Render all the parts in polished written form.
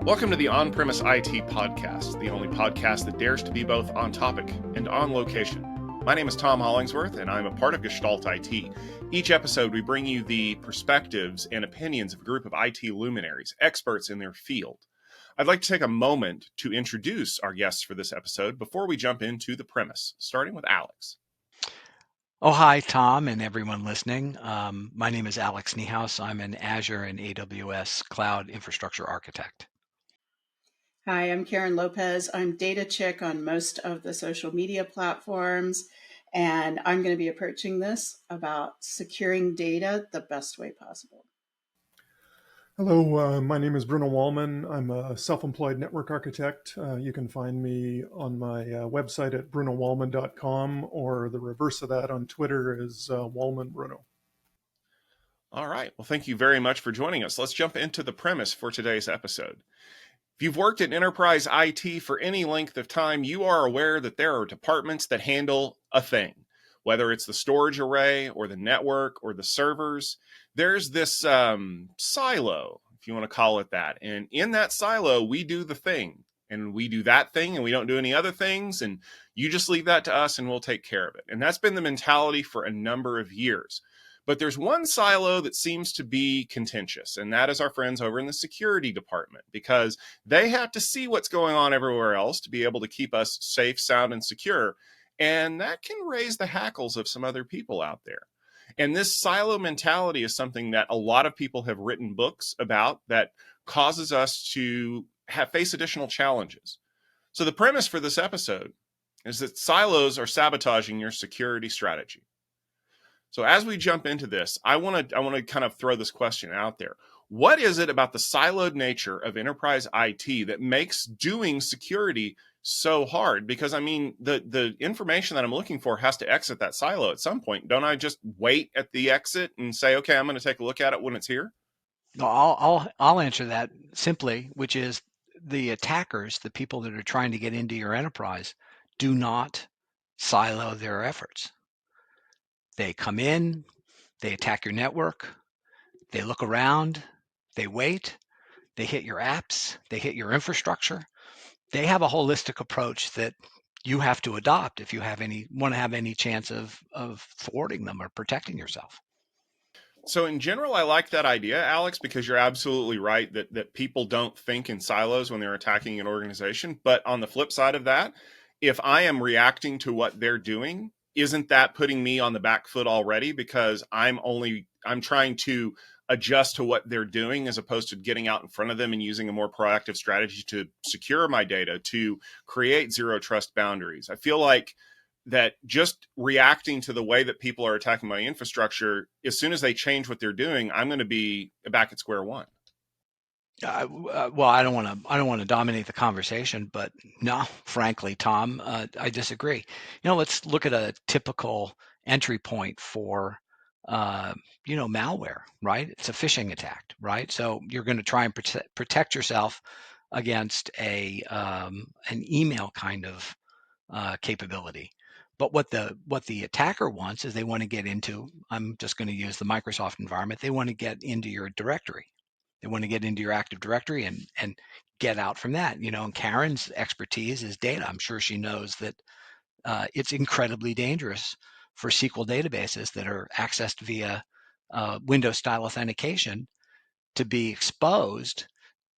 Welcome to the On-Premise IT Podcast, the only podcast that dares to be both on topic and on location. My name is Tom Hollingsworth, and I'm a part of Gestalt IT. Each episode, we bring you the perspectives and opinions of a group of IT luminaries, experts in their field. I'd like to take a moment to introduce our guests for this episode before we jump into the premise, starting with Alex. Oh, hi, Tom, and everyone listening. My name is Alex Neihaus. I'm an Azure and AWS cloud infrastructure architect. Hi, I'm Karen Lopez. I'm data chick on most of the social media platforms, and I'm going to be approaching this about securing data the best way possible. Hello, my name is Bruno Wollmann. I'm a self-employed network architect. You can find me on my website at brunowollmann.com, or the reverse of that on Twitter is Wollmann Bruno. All right. Well, thank you very much for joining us. Let's jump into the premise for today's episode. If you've worked in enterprise IT for any length of time, you are aware that there are departments that handle a thing, whether it's the storage array or the network or the servers. There's this silo, if you want to call it that. And in that silo, we do the thing, and we do that thing, and we don't do any other things. And you just leave that to us, and we'll take care of it. And that's been the mentality for a number of years. But there's one silo that seems to be contentious, and that is our friends over in the security department, because they have to see what's going on everywhere else to be able to keep us safe, sound, and secure. And that can raise the hackles of some other people out there. And this silo mentality is something that a lot of people have written books about that causes us to face additional challenges. So the premise for this episode is that silos are sabotaging your security strategy. So as we jump into this, I want to kind of throw this question out there. What is it about the siloed nature of enterprise IT that makes doing security so hard? Because I mean, the information that I'm looking for has to exit that silo at some point. Don't I just wait at the exit and say, okay, I'm going to take a look at it when it's here? No, I'll answer that simply, which is the attackers, the people that are trying to get into your enterprise, do not silo their efforts. They come in, they attack your network, they look around, they wait, they hit your apps, they hit your infrastructure. They have a holistic approach that you have to adopt if you want to have any chance of thwarting them or protecting yourself. So in general, I like that idea, Alex, because you're absolutely right that people don't think in silos when they're attacking an organization. But on the flip side of that, if I am reacting to what they're doing, isn't that putting me on the back foot already? Because I'm trying to adjust to what they're doing as opposed to getting out in front of them and using a more proactive strategy to secure my data, to create zero trust boundaries. I feel like that just reacting to the way that people are attacking my infrastructure, as soon as they change what they're doing, I'm going to be back at square one. Well, I don't want to dominate the conversation, but no, frankly, Tom, I disagree. Let's look at a typical entry point for, malware, right? It's a phishing attack, right? So you're going to try and protect yourself against an email kind of capability. But what the attacker wants is they want to get into, I'm just going to use the Microsoft environment, they want to get into your directory. They want to get into your Active Directory and get out from that. And Karen's expertise is data. I'm sure she knows that it's incredibly dangerous for SQL databases that are accessed via Windows-style authentication to be exposed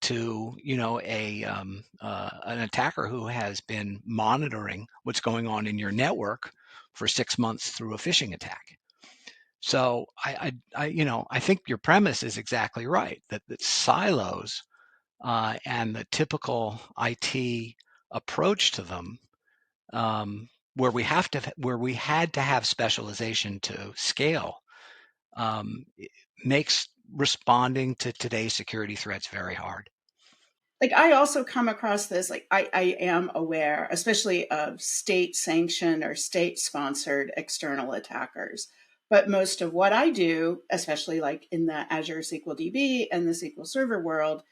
to an attacker who has been monitoring what's going on in your network for 6 months through a phishing attack. So I think your premise is exactly right, that silos and the typical IT approach to them, where we had to have specialization to scale, makes responding to today's security threats very hard. Like, I also come across this, like I am aware, especially of state sanctioned or state sponsored external attackers. But most of what I do, especially like in the Azure SQL DB and the SQL Server world,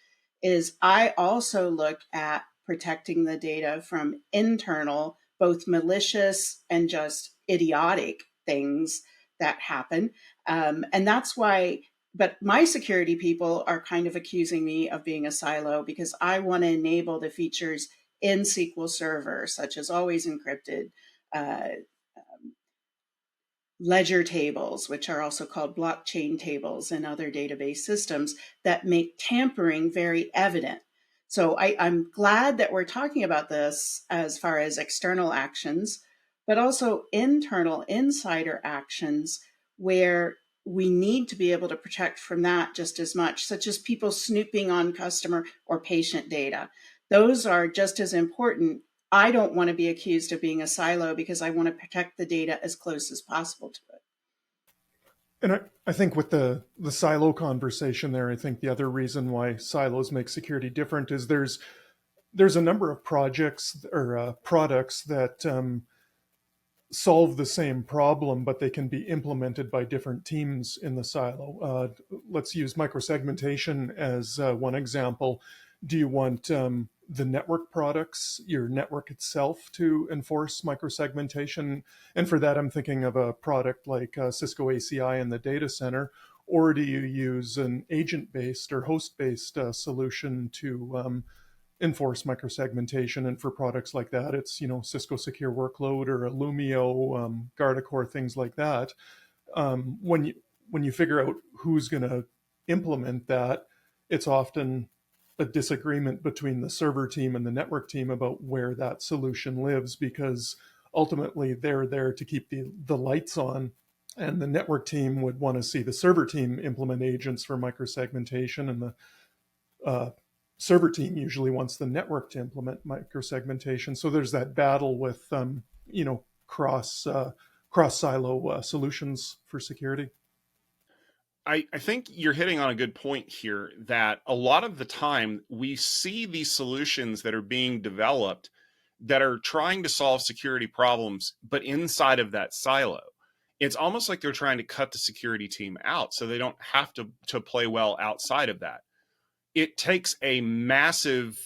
is I also look at protecting the data from internal, both malicious and just idiotic things that happen. And that's why but my security people are kind of accusing me of being a silo because I want to enable the features in SQL Server, such as always encrypted, uh, ledger tables, which are also called blockchain tables, and other database systems that make tampering very evident. So I'm glad that we're talking about this as far as external actions, but also internal insider actions where we need to be able to protect from that just as much, such as people snooping on customer or patient data. Those are just as important. I don't want to be accused of being a silo because I want to protect the data as close as possible to it. And I think with the silo conversation there, I think the other reason why silos make security different is there's a number of projects or products that solve the same problem, but they can be implemented by different teams in the silo. Let's use microsegmentation as one example. Do you want the network products, your network itself, to enforce microsegmentation? And for that, I'm thinking of a product like Cisco ACI in the data center. Or do you use an agent-based or host-based solution to enforce microsegmentation? And for products like that, it's Cisco Secure Workload or Illumio, Guardicore, things like that. When you figure out who's going to implement that, it's often a disagreement between the server team and the network team about where that solution lives, because ultimately they're there to keep the lights on, and the network team would want to see the server team implement agents for microsegmentation, and the server team usually wants the network to implement microsegmentation. So there's that battle with cross silo solutions for security. I think you're hitting on a good point here, that a lot of the time we see these solutions that are being developed that are trying to solve security problems, but inside of that silo. It's almost like they're trying to cut the security team out so they don't have to play well outside of that. It takes a massive,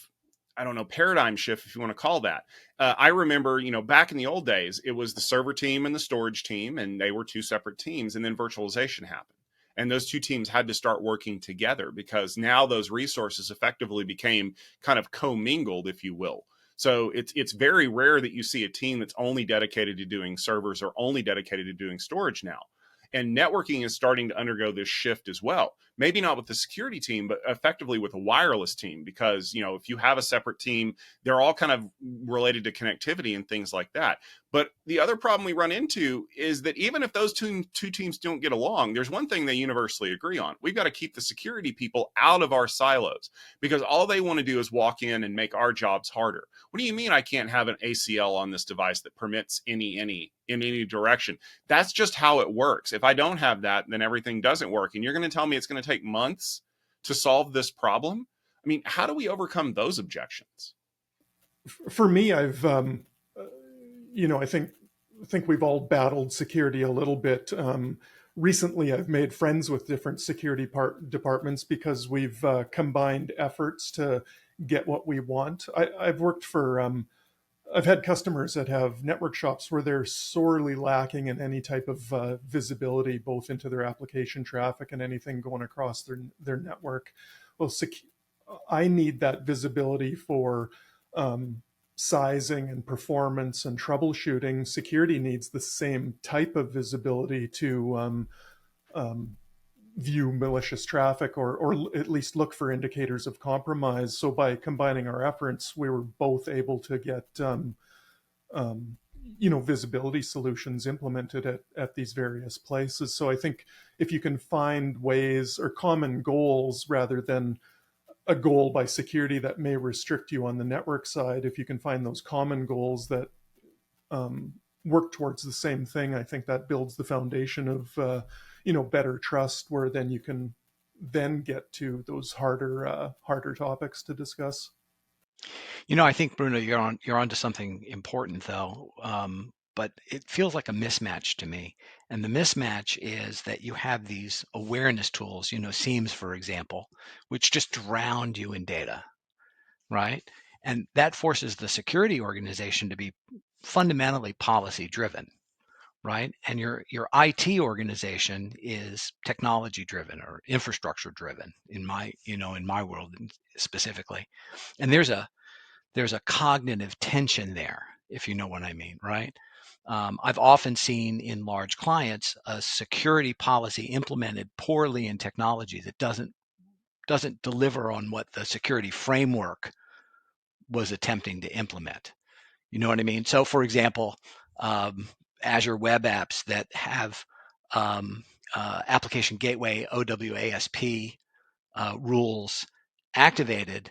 I don't know, paradigm shift, if you want to call that. I remember, back in the old days, it was the server team and the storage team, and they were two separate teams, and then virtualization happened. And those two teams had to start working together because now those resources effectively became kind of commingled, if you will. So it's very rare that you see a team that's only dedicated to doing servers or only dedicated to doing storage now. And networking is starting to undergo this shift as well. Maybe not with the security team, but effectively with a wireless team, because, if you have a separate team, they're all kind of related to connectivity and things like that. But the other problem we run into is that even if those two teams don't get along, there's one thing they universally agree on. We've got to keep the security people out of our silos, because all they want to do is walk in and make our jobs harder. What do you mean I can't have an ACL on this device that permits any in any direction? That's just how it works. If I don't have that, then everything doesn't work. And you're going to tell me it's going to take months to solve this problem? I mean, how do we overcome those objections? For me, I think we've all battled security a little bit. Recently, I've made friends with different security departments because we've combined efforts to get what we want. I've had customers that have network shops where they're sorely lacking in any type of visibility, both into their application traffic and anything going across their network. Well, I need that visibility for sizing and performance and troubleshooting. Security needs the same type of visibility to view malicious traffic, or at least look for indicators of compromise. So by combining our efforts, we were both able to get visibility solutions implemented at these various places. So I think if you can find ways or common goals rather than a goal by security that may restrict you on the network side, if you can find those common goals that work towards the same thing, I think that builds the foundation of better trust, where then you can then get to those harder topics to discuss. I think, Bruno, you're onto something important, though. But it feels like a mismatch to me. And the mismatch is that you have these awareness tools, SIEMs, for example, which just drown you in data, right? And that forces the security organization to be fundamentally policy driven, right? And your IT organization is technology driven or infrastructure driven in my world specifically. And there's a cognitive tension there, if you know what I mean, right? I've often seen in large clients a security policy implemented poorly in technology that doesn't deliver on what the security framework was attempting to implement. You know what I mean? So, for example, um, Azure Web Apps that have um, application gateway OWASP rules activated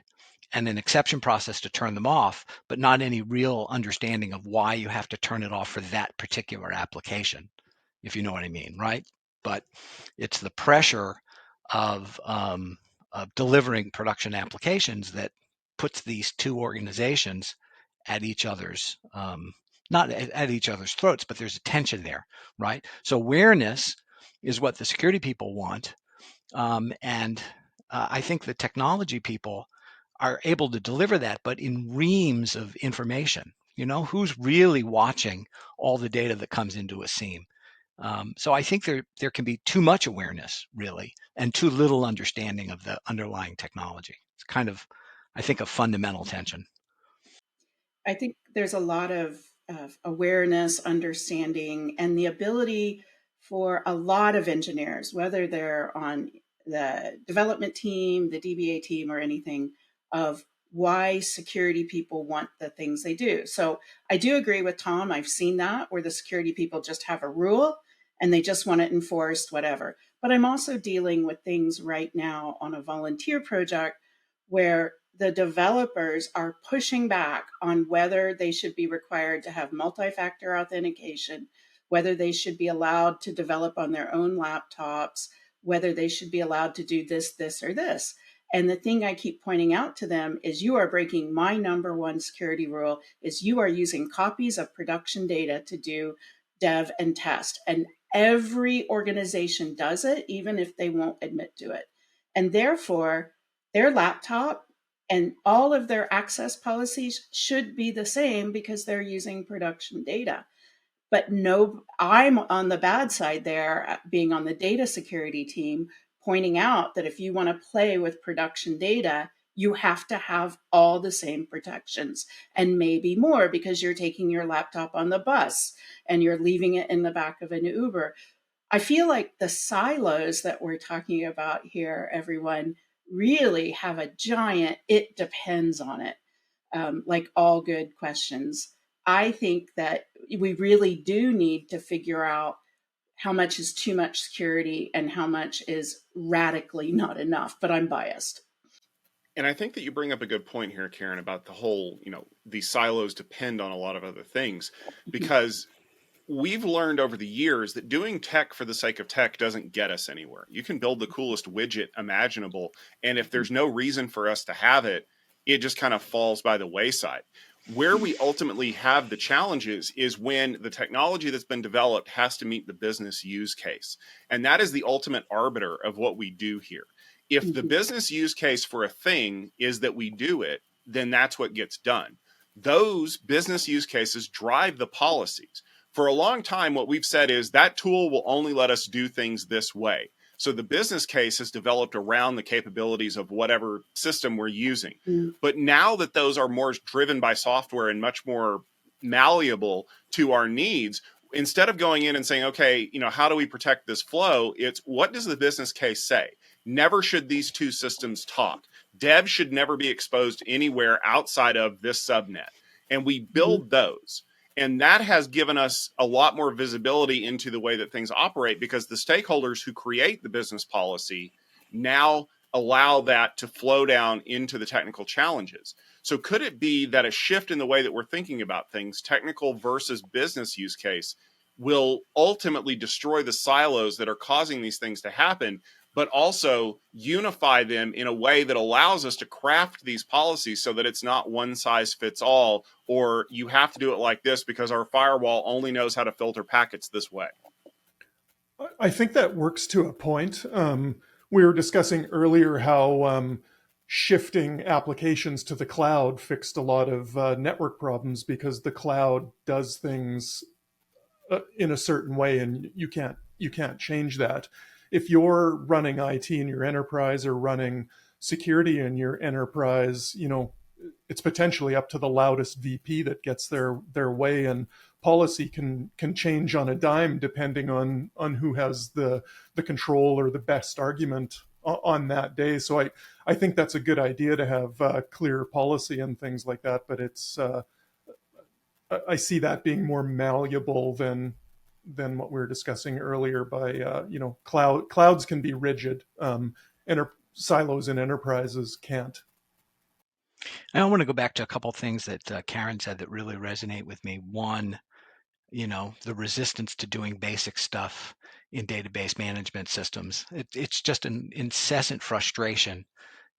and an exception process to turn them off, but not any real understanding of why you have to turn it off for that particular application, if you know what I mean, right? But it's the pressure of, delivering production applications that puts these two organizations at each other's not at each other's throats, but there's a tension there, right? So awareness is what the security people want, and I think the technology people are able to deliver that, but in reams of information. You know, who's really watching all the data that comes into a scene? So I think there can be too much awareness, really, and too little understanding of the underlying technology. It's kind of, I think, a fundamental tension. I think there's a lot of awareness, understanding, and the ability for a lot of engineers, whether they're on the development team, the DBA team, or anything, of why security people want the things they do. So I do agree with Tom. I've seen that where the security people just have a rule and they just want it enforced, whatever. But I'm also dealing with things right now on a volunteer project where the developers are pushing back on whether they should be required to have multi-factor authentication, whether they should be allowed to develop on their own laptops, whether they should be allowed to do this, this, or this. And the thing I keep pointing out to them is you are breaking my number one security rule is you are using copies of production data to do dev and test. And every organization does it, even if they won't admit to it. And therefore, their laptop and all of their access policies should be the same because they're using production data. But no, I'm on the bad side there, being on the data security team, pointing out that if you want to play with production data, you have to have all the same protections and maybe more because you're taking your laptop on the bus and you're leaving it in the back of an Uber. I feel like the silos that we're talking about here, everyone, really have a giant, it depends on it, like all good questions. I think that we really do need to figure out how much is too much security and how much is radically not enough, but I'm biased. And I think that you bring up a good point here, Karen, about the whole, these silos depend on a lot of other things because we've learned over the years that doing tech for the sake of tech doesn't get us anywhere. You can build the coolest widget imaginable, and if there's no reason for us to have it, it just kind of falls by the wayside. Where we ultimately have the challenges is when the technology that's been developed has to meet the business use case. And that is the ultimate arbiter of what we do here. If the business use case for a thing is that we do it, then that's what gets done. Those business use cases drive the policies. For a long time, what we've said is that tool will only let us do things this way. So the business case has developed around the capabilities of whatever system we're using. Mm. But now that those are more driven by software and much more malleable to our needs, instead of going in and saying, okay, how do we protect this flow? It's what does the business case say? Never should these two systems talk. Dev should never be exposed anywhere outside of this subnet. And we build those. And that has given us a lot more visibility into the way that things operate because the stakeholders who create the business policy now allow that to flow down into the technical challenges. So could it be that a shift in the way that we're thinking about things, technical versus business use case, will ultimately destroy the silos that are causing these things to happen, but also unify them in a way that allows us to craft these policies so that it's not one size fits all, or you have to do it like this because our firewall only knows how to filter packets this way? I think that works to a point. We were discussing earlier how shifting applications to the cloud fixed a lot of network problems because the cloud does things in a certain way, and you can't change that. If you're running IT in your enterprise or running security in your enterprise, it's potentially up to the loudest VP that gets their way, and policy can change on a dime depending on who has the control or the best argument on that day. So I think that's a good idea to have clear policy and things like that, but it's I see that being more malleable than what we were discussing earlier. By clouds can be rigid, silos and enterprises can't. I want to go back to a couple of things that Karen said that really resonate with me. One, the resistance to doing basic stuff in database management systems. It's just an incessant frustration.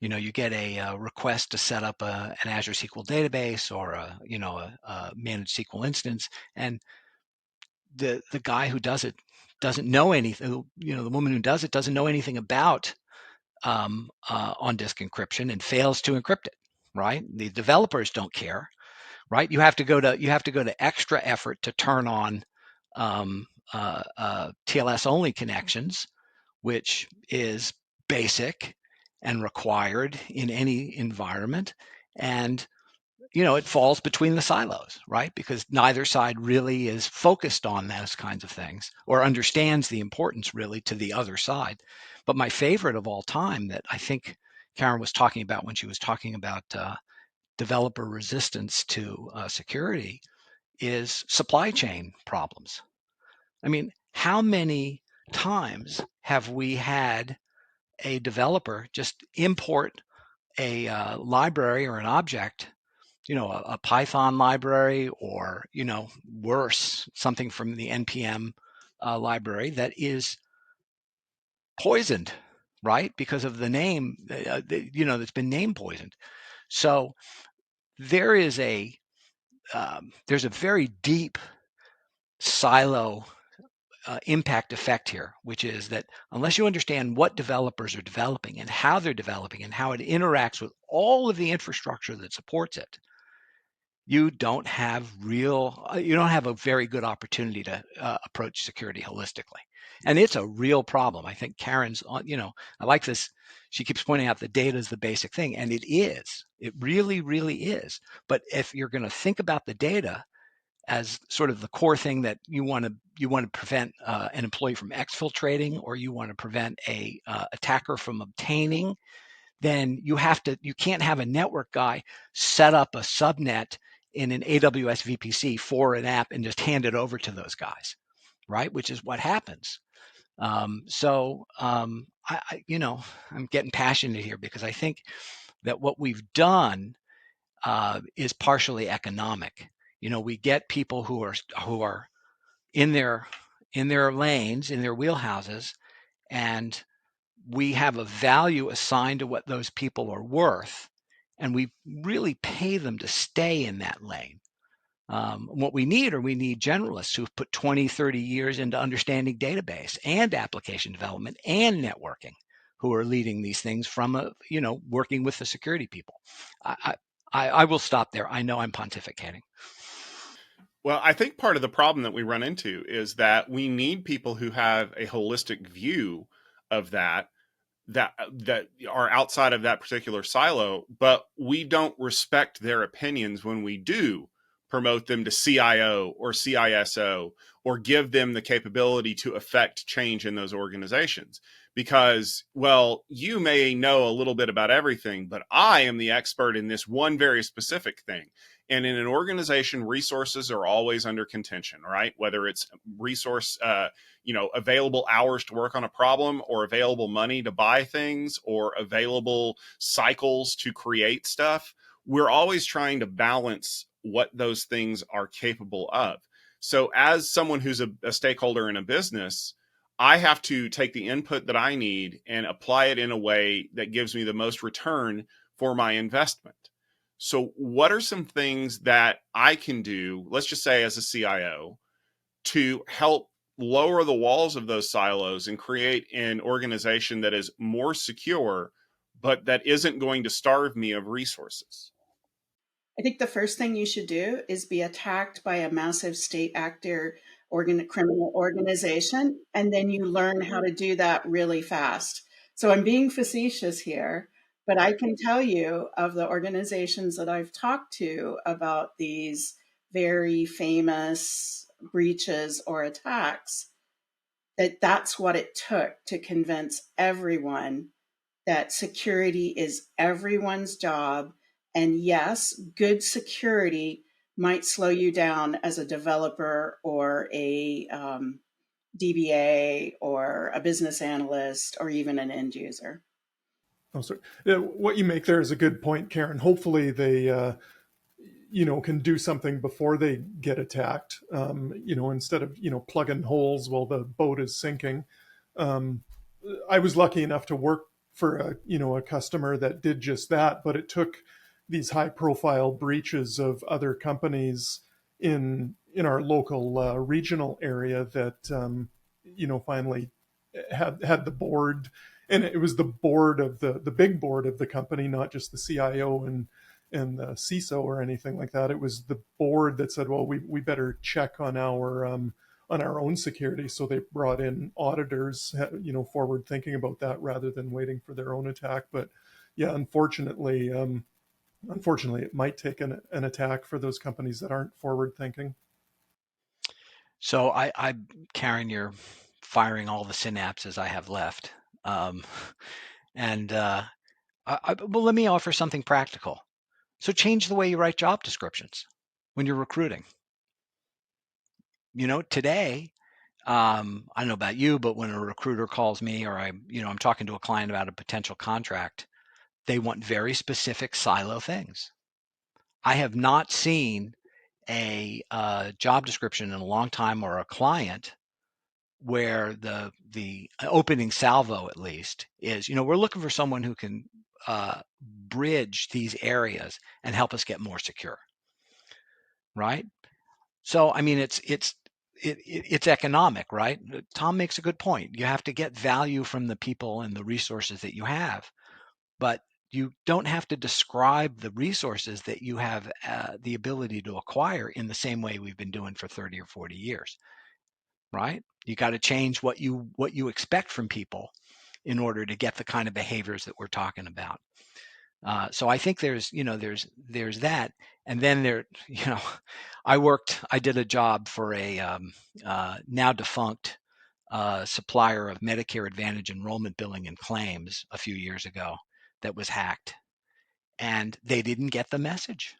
You get a request to set up an Azure SQL database or a managed SQL instance, and the guy who does it doesn't know anything. The woman who does it doesn't know anything about on-disk encryption and fails to encrypt it. Right? The developers don't care. Right? You have to go to extra effort to turn on TLS only connections, which is basic and required in any environment. And it falls between the silos, right? Because neither side really is focused on those kinds of things or understands the importance really to the other side. But my favorite of all time that I think Karen was talking about when she was talking about developer resistance to security is supply chain problems. I mean, how many times have we had a developer just import a library or an object, a Python library, or worse, something from the npm library that is poisoned, right, because of the name, that's been name poisoned. So there is there's a very deep silo impact effect here, which is that unless you understand what developers are developing and how they're developing and how it interacts with all of the infrastructure that supports it, you don't have a very good opportunity to approach security holistically. And it's a real problem. I think Karen's on, I like this. She keeps pointing out the data is the basic thing, and it is. It really, really is. But if you're going to think about the data as sort of the core thing that you want to prevent an employee from exfiltrating, or you want to prevent a attacker from obtaining, then you can't have a network guy set up a subnet in an AWS VPC for an app and just hand it over to those guys, right? Which is what happens. I'm getting passionate here because I think that what we've done is partially economic. We get people who are in their lanes, in their wheelhouses, and we have a value assigned to what those people are worth, and we really pay them to stay in that lane. What we need generalists who've put 20, 30 years into understanding database and application development and networking, who are leading these things from working with the security people. I will stop there. I know I'm pontificating. Well, I think part of the problem that we run into is that we need people who have a holistic view of that are outside of that particular silo, but we don't respect their opinions when we do promote them to CIO or CISO or give them the capability to affect change in those organizations. Because, well, you may know a little bit about everything, but I am the expert in this one very specific thing. And in an organization, resources are always under contention, right? Whether it's resource, available hours to work on a problem, or available money to buy things, or available cycles to create stuff. We're always trying to balance what those things are capable of. So as someone who's a stakeholder in a business, I have to take the input that I need and apply it in a way that gives me the most return for my investment. So what are some things that I can do, let's just say as a CIO, to help lower the walls of those silos and create an organization that is more secure, but that isn't going to starve me of resources? I think the first thing you should do is be attacked by a massive state actor criminal organization, and then you learn how to do that really fast. So I'm being facetious here, but I can tell you of the organizations that I've talked to about these very famous breaches or attacks, that's what it took to convince everyone that security is everyone's job. And yes, good security might slow you down as a developer or a DBA or a business analyst or even an end user. Oh, sorry. Yeah, what you make there is a good point, Karen. Hopefully they, can do something before they get attacked, instead of, plugging holes while the boat is sinking. Um, I was lucky enough to work for a customer that did just that, but it took these high profile breaches of other companies in our local regional area that finally had the board, and it was the board of the big board of the company, not just the CIO and the CISO or anything like that. It was the board that said, well, we better check on our own security. So they brought in auditors, forward thinking about that rather than waiting for their own attack. But yeah, unfortunately, it might take an attack for those companies that aren't forward thinking. So Karen, you're firing all the synapses I have left. Well, let me offer something practical. So change the way you write job descriptions when you're recruiting. Today, I don't know about you, but when a recruiter calls me or I'm talking to a client about a potential contract, they want very specific silo things. I have not seen a job description in a long time, or a client where the opening salvo at least is, we're looking for someone who can bridge these areas and help us get more secure, right? So I mean, it's economic, right? Tom makes a good point. You have to get value from the people and the resources that you have, but you don't have to describe the resources that you have the ability to acquire in the same way we've been doing for 30 or 40 years, right? You got to change what you expect from people in order to get the kind of behaviors that we're talking about. So I think there's that, and then I did a job for a now defunct supplier of Medicare Advantage enrollment billing and claims a few years ago that was hacked, and they didn't get the message.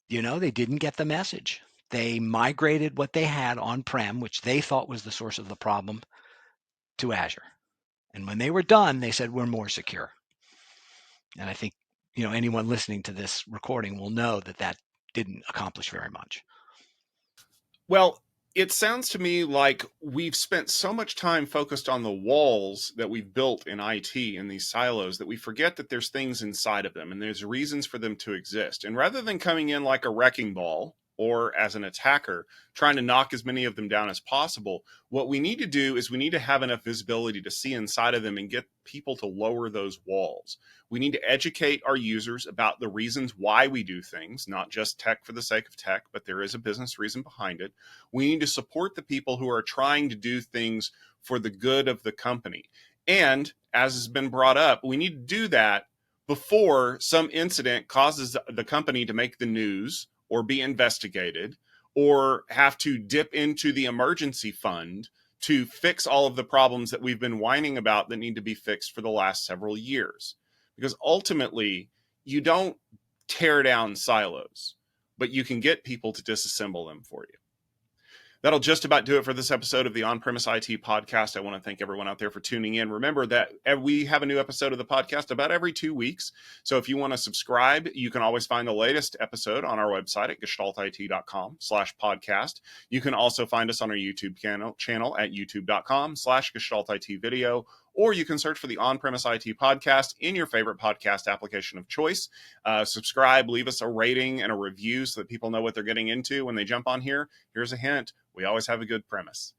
They didn't get the message. They migrated what they had on-prem, which they thought was the source of the problem, to Azure. And when they were done, they said, we're more secure. And I think, anyone listening to this recording will know that didn't accomplish very much. Well, it sounds to me like we've spent so much time focused on the walls that we've built in IT in these silos that we forget that there's things inside of them and there's reasons for them to exist. And rather than coming in like a wrecking ball or as an attacker, trying to knock as many of them down as possible, what we need to do is we need to have enough visibility to see inside of them and get people to lower those walls. We need to educate our users about the reasons why we do things, not just tech for the sake of tech, but there is a business reason behind it. We need to support the people who are trying to do things for the good of the company. And as has been brought up, we need to do that before some incident causes the company to make the news or be investigated or have to dip into the emergency fund to fix all of the problems that we've been whining about that need to be fixed for the last several years. Because ultimately, you don't tear down silos, but you can get people to disassemble them for you. That'll just about do it for this episode of the On-Premise IT podcast. I want to thank everyone out there for tuning in. Remember that we have a new episode of the podcast about every 2 weeks. So if you want to subscribe, you can always find the latest episode on our website at gestaltit.com/podcast. You can also find us on our YouTube channel at youtube.com/gestaltitvideo, or you can search for the On-Premise IT podcast in your favorite podcast application of choice. Subscribe, leave us a rating and a review so that people know what they're getting into when they jump on here. Here's a hint. We always have a good premise.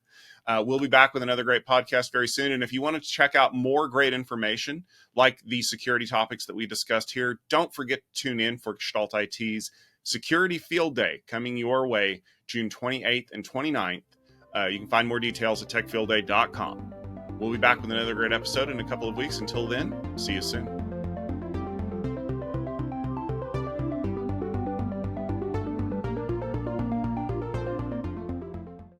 We'll be back with another great podcast very soon. And if you want to check out more great information, like the security topics that we discussed here, don't forget to tune in for Gestalt IT's Security Field Day coming your way June 28th and 29th. You can find more details at techfieldday.com. We'll be back with another great episode in a couple of weeks. Until then, see you soon.